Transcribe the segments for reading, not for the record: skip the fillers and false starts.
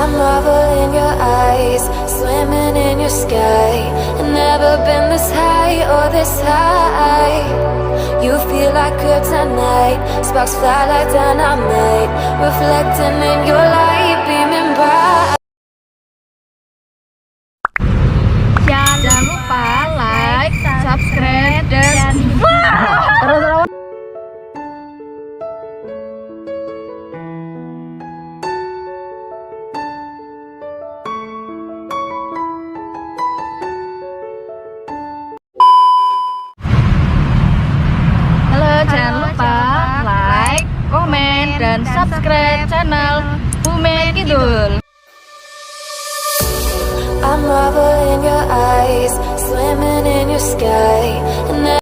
I marvel in your eyes, swimming in your sky. I've never been this high or this high. You feel like kryptonite, sparks fly like dynamite, reflecting in your light, beaming bright. Jangan lupa like, subscribe, dan terus. Jangan lupa like, komen, dan subscribe channel Bume Kidul. I marvel in your eyes, swimming in your sky. And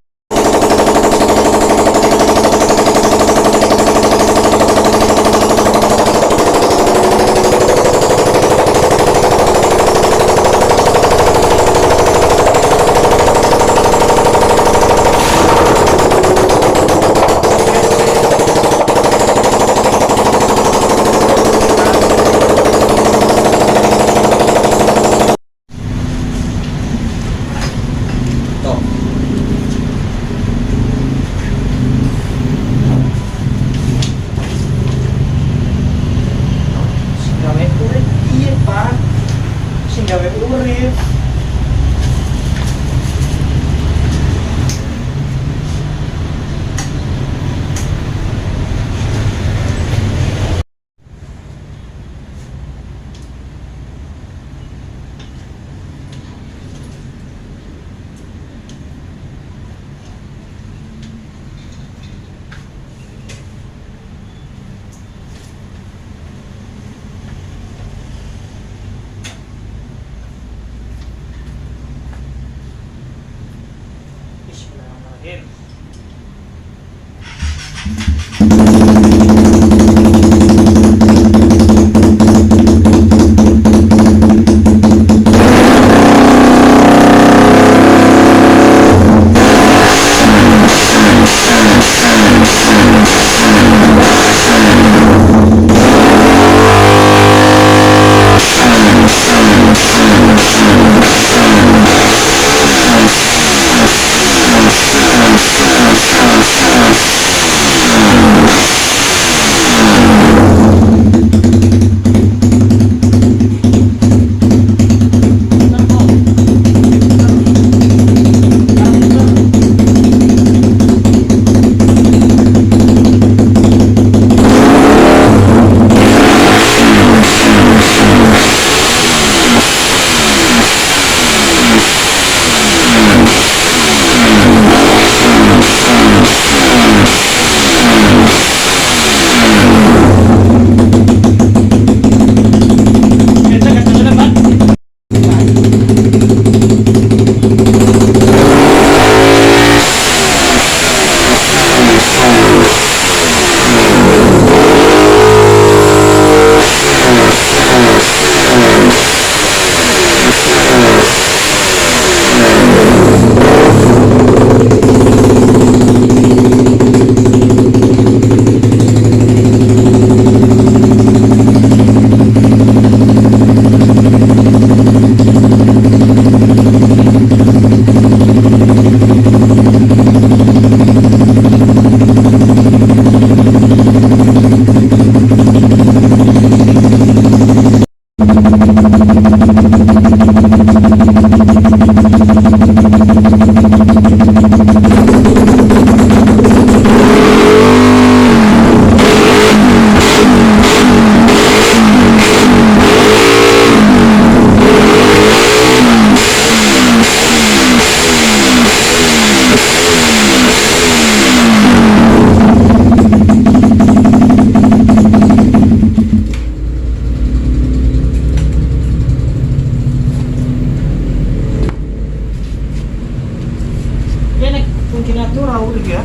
Mungkin aku rawur ya.